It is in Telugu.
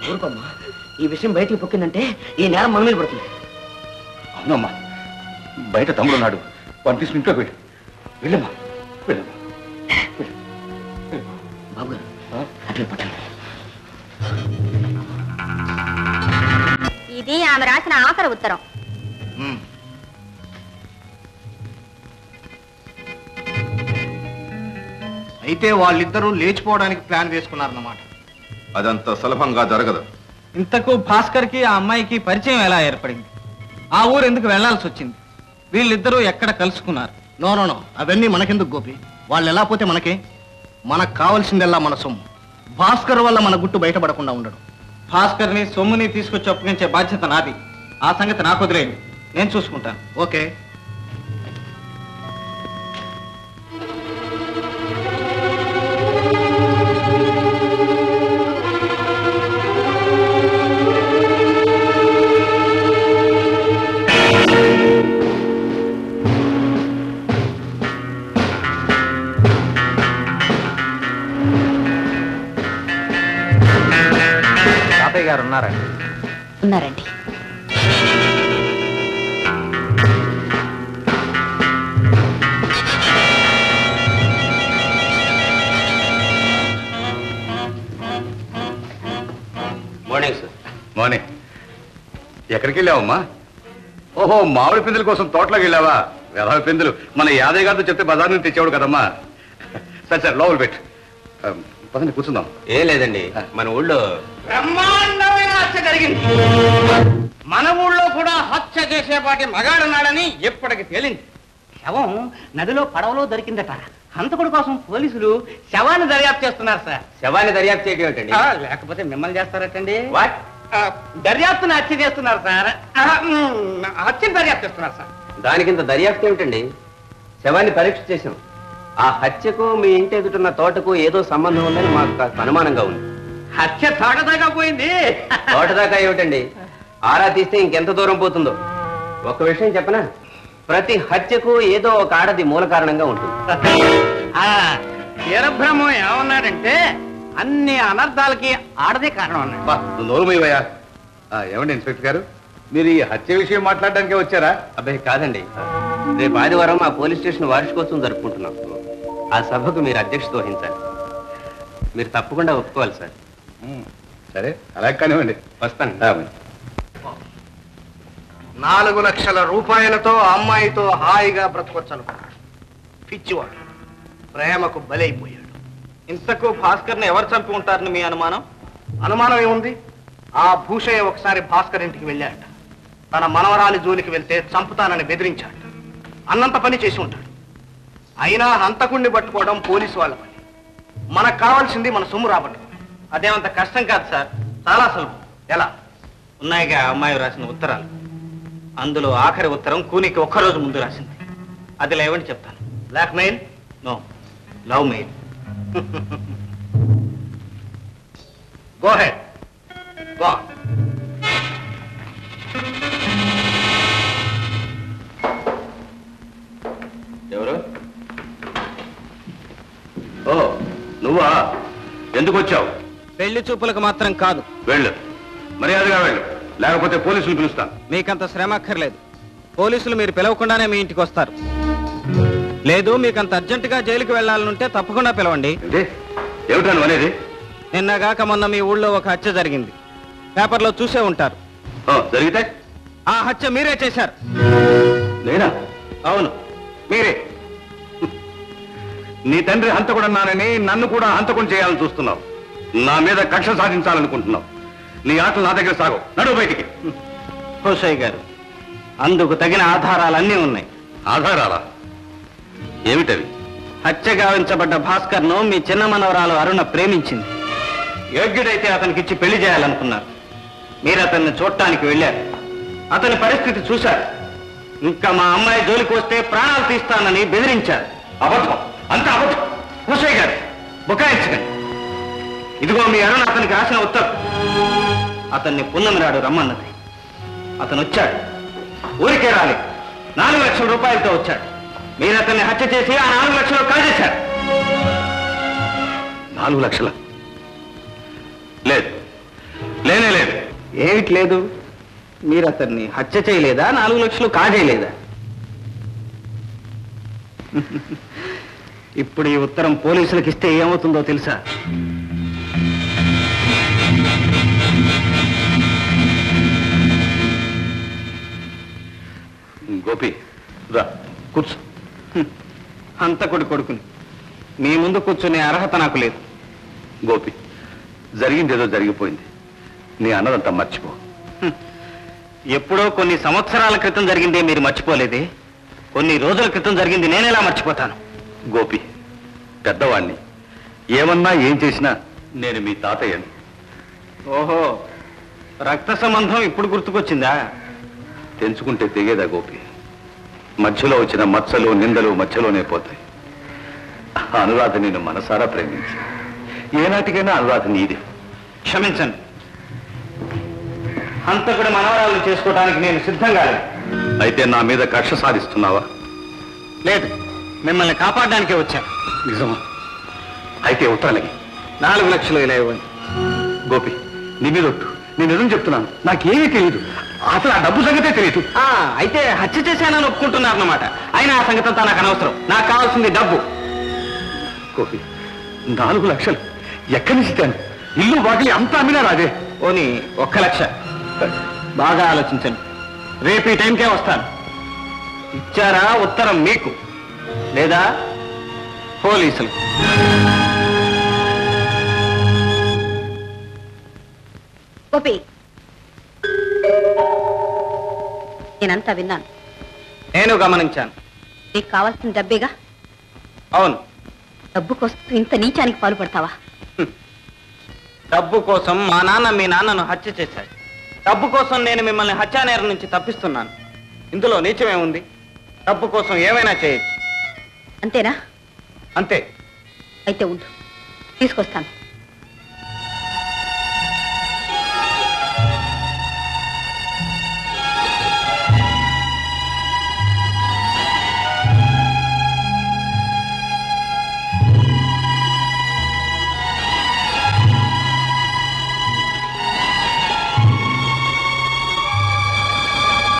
ఊరుకోమ్మా, ఈ విషయం బయటికి పొక్కిందంటే ఈ నేరం మన మీద పడుతుంది. అవునమ్మా, బయట తమ్ముడు ఉన్నాడు, వాడిని తీసుకుని ఇంట్లోకి వెళ్ళి వెళ్ళమ్మా. వెళ్ళమ్మా బాబు గారు అట్లా పట్టండి. ఇది ఆమె రాసిన ఆఖరి ఉత్తరం. అయితే వాళ్ళిద్దరూ లేచిపోవడానికి ప్లాన్ వేసుకున్నారన్నమాట. అదంత సులభంగా జరగదు. ఇంతకు భాస్కర్ కి ఆ అమ్మాయికి పరిచయం ఎలా ఏర్పడింది? ఆ ఊరు ఎందుకు వెళ్లాల్సి వచ్చింది? వీళ్ళిద్దరూ ఎక్కడ కలుసుకున్నారు? నో నో నో, అవన్నీ మనకెందుకు గోపి. వాళ్ళు ఎలా పోతే మనకే. మనకు కావాల్సిందల్లా మన సొమ్ము. భాస్కర్ వల్ల మన గుట్టు బయటపడకుండా ఉండడం. భాస్కర్ ని సొమ్ముని తీసుకొచ్చి అప్పగించే బాధ్యత నాది. ఆ సంగతి నాకు వదిలేయండి, నేను చూసుకుంటాను. ఓకే. తాతయ్య గారు ఉన్నారండి? ఉన్నారండి. Morning sir. మార్నింగ్. ఎక్కడికి వెళ్ళావమ్మా? ఓహో, మామిడి పిందుల కోసం తోటలోకి వెళ్ళావా? వెధవ పిందులు మన యాదయ్య గారితో చెప్తే బజార్ నుంచి తెచ్చేవాడు కదమ్మా. సరే సరే, లోపల పెట్టు. పదండి కూర్చుందాం. ఏం లేదండి, మన ఊళ్ళో బ్రహ్మాండమైన హత్య జరిగింది. మన ఊళ్ళో కూడా హత్య చేసేపాటి మగాడున్నాడని ఎప్పటికి తేలింది. శవం నదిలో పడవలో దొరికిందట. హంతకుడి కోసం పోలీసులు శవాన్ని దర్యాప్తు చేస్తున్నారు సార్. శవాన్ని దర్యాప్తు చేయడం ఏంటండి? లేకపోతే మిమ్మల్ని చేస్తారటండి. వాట్? దర్యాప్తుని హత్య చేస్తున్నారు సార్. హత్యను దర్యాప్తు చేస్తున్నారు సార్. దానికింత దర్యాప్తు ఏమిటండి? శవాన్ని పరీక్ష చేశాం. ఆ హత్యకు మీ ఇంటి ఎదుటిన్న తోటకు ఏదో సంబంధం ఉందని మాకు కాస్త అనుమానంగా ఉంది. హత్య తోటదాకా పోయింది. తోటదాకా ఏమిటండి, ఆరా తీస్తే ఇంకెంత దూరం పోతుందో. ఒక విషయం చెప్పనా, ప్రతి హత్యకు ఏదో ఒక ఆడది మూల కారణంగా ఉంటుంది. వీరబ్రహ్మం ఏమన్నాడంటే అన్ని అనర్థాలకి ఆడదే కారణం అన్నాడు. నోరుమయ్యా. ఏమండి ఇన్స్పెక్టర్ గారు, మీరు ఈ హత్య విషయం మాట్లాడడానికే వచ్చారా? అబ్బాయి కాదండి, రేపు ఆదివారం మా పోలీస్ స్టేషన్ వార్షికోత్సవం జరుపుకుంటున్నాం. ఆ సభకు మీరు అధ్యక్షత వహించాలి. మీరు తప్పకుండా ఒప్పుకోవాలి సార్. సరే, అలా కానివ్వండి. వస్తాను. 4 లక్షల రూపాయలతో అమ్మాయితో హాయిగా బ్రతకొచ్చు అనుకున్నాడు. పిచ్చివాడు ప్రేమకు బలైపోయాడు. ఇంతకు భాస్కర్ని ఎవరు చంపి ఉంటారని మీ అనుమానం? అనుమానం ఏముంది? ఆ భూషయ్య ఒకసారి భాస్కర్ ఇంటికి వెళ్ళాడు. తన మనవరాలి జోలికి వెళ్తే చంపుతానని బెదిరించాడు. అన్నంత పని చేసి ఉంటాడు. అయినా హంతకుణ్ణి పట్టుకోవడం పోలీసు వాళ్ళ పని. మనకు కావాల్సింది మన సొమ్ము రాబట్టు. అదేమంత కష్టం కాదు సార్, చాలా సులభం. ఎలా? ఉన్నాయిగా అమ్మాయి రాసిన ఉత్తరాలు. అందులో ఆఖరి ఉత్తరం కూనికి ఒక్కరోజు ముందు రాసింది. అది లేవని చెప్తాను. Blackmail? No, love mail. Go ahead. Go. ఎవరు? ఓ, నువ్వా? ఎందుకు వచ్చావు? పెళ్లి చూపులకు మాత్రం కాదు. వెళ్ళు, మర్యాదగా వెళ్ళు, లేకపోతే పోలీసులు పిలుస్తాను. మీకంత శ్రమ అక్కర్లేదు. పోలీసులు మీరు పిలవకుండానే మీ ఇంటికి వస్తారు. లేదు, మీకంత అర్జెంటుగా జైలుకి వెళ్లాలనుంటే తప్పకుండా పిలవండి. ఏమిటాను అనేది? నిన్నగాక మొన్న మీ ఊళ్ళో ఒక హత్య జరిగింది. పేపర్లో చూసే ఉంటారు. జరిగితే ఆ హత్య మీరే చేశారు. నేనా? అవును, మీరే. నీ తండ్రి హంతకుడన్నానని నన్ను కూడా హంతకుని చేయాలని చూస్తున్నావు. నా మీద కక్ష సాధించాలనుకుంటున్నావు. నీ ఆటలు నా దగ్గర సాగు. నడువు బయటికి. హోషయ్య గారు, అందుకు తగిన ఆధారాలన్నీ ఉన్నాయి. ఆధారాలా? ఏమిటవి? హత్య గావించబడ్డ భాస్కర్ను మీ చిన్న మనవరాలు అరుణ ప్రేమించింది. యోగ్యుడైతే అతనికిచ్చి పెళ్లి చేయాలనుకున్నారు. మీరు అతన్ని చూడటానికి వెళ్ళారు. అతని పరిస్థితి చూశారు. ఇంకా మా అమ్మాయి జోలికి వస్తే ప్రాణాలు తీస్తానని బెదిరించారు. అబద్ధం, అంత అబద్ధం. హోషయ్య గారు, బుకాయించకండి. ఇదిగో మీ అరుణ అతనికి రాసిన ఉత్తరం. అతన్ని పున్నమి నాడు రమ్మన్నది. అతను వచ్చాడు. ఊరికే రాలి 4 లక్షల రూపాయలతో వచ్చాడు. మీరు అతన్ని హత్య చేసి ఆ 4 లక్షలు కాజేశారు. 4 లక్షల? లేదు లేదు, ఏమిటి లేదు? మీరు అతన్ని హత్య చేయలేదా? 4 లక్షలు కాజేయలేదా? ఇప్పుడు ఈ ఉత్తరం పోలీసులకు ఇస్తే ఏమవుతుందో తెలుసా? గోపి రా కూర్చో. హంతకుడి కొడుకుని మీ ముందు కూర్చునే అర్హత నాకు లేదు. గోపి, జరిగిందేదో జరిగిపోయింది. నీ అన్నదంతా మర్చిపో. ఎప్పుడో కొన్ని సంవత్సరాల క్రితం జరిగిందే మీరు మర్చిపోలేదే? కొన్ని రోజుల క్రితం జరిగింది నేనెలా మర్చిపోతాను? గోపి, పెద్దవాణ్ణి. ఏమన్నా ఏం చేసినా నేను మీ తాతయ్యని. ఓహో, రక్త సంబంధం ఇప్పుడు గుర్తుకొచ్చిందా? తెంచుకుంటే తెగేదా గోపి? మధ్యలో వచ్చిన మచ్చలు నిందలు మధ్యలోనే పోతాయి. అనురాధ నేను మనసారా ప్రేమించి ఏనాటికైనా అనురాధ నీదే. క్షమించండి, హంతకుడి మనవరాలను చేసుకోవడానికి నేను సిద్ధంగా లేదు. అయితే నా మీద కక్ష సాధిస్తున్నావా? లేదు, మిమ్మల్ని కాపాడడానికే వచ్చాను. నిజమా? అయితే ఉత్తరాలకి 4 లక్షలు ఇలా ఇవ్వండి. గోపి, నీ మీద ఒట్టు. నేను నిజం చెప్తున్నాను, నాకేమీ తెలియదు. అసలు ఆ డబ్బు సంగతే తెలియదు. అయితే హత్య చేశానని ఒప్పుకుంటున్నారన్నమాట. అయినా ఆ సంగతి అంతా నాకు అనవసరం. నాకు కావాల్సింది డబ్బు. గోపి, 4 లక్షలు ఎక్కడి నుంచి ఇస్తాను? ఇల్లు వాకిలి అంతా అమ్మినా రాదే. ఓని 1 లక్ష. బాగా ఆలోచించండి, రేపు ఈ టైంకే వస్తాను. ఇచ్చారా ఉత్తరం మీకు, లేదా పోలీసులు? గోపి, నేనంతా విన్నాను. నేను గమనించాను. నీకు కావాల్సిన డబ్బేగా? అవును. డబ్బు కోసం ఇంత నీచానికి పాల్పడతావా? డబ్బు కోసం మా నాన్న మీ నాన్నను హత్య చేశాడు. డబ్బు కోసం నేను మిమ్మల్ని హత్యానేరం నుంచి తప్పిస్తున్నాను. ఇందులో నీచమే ఉంది. డబ్బు కోసం ఏమైనా చేయొచ్చు. అంతేనా? అంతే. అయితే ఉండు, తీసుకొస్తాను.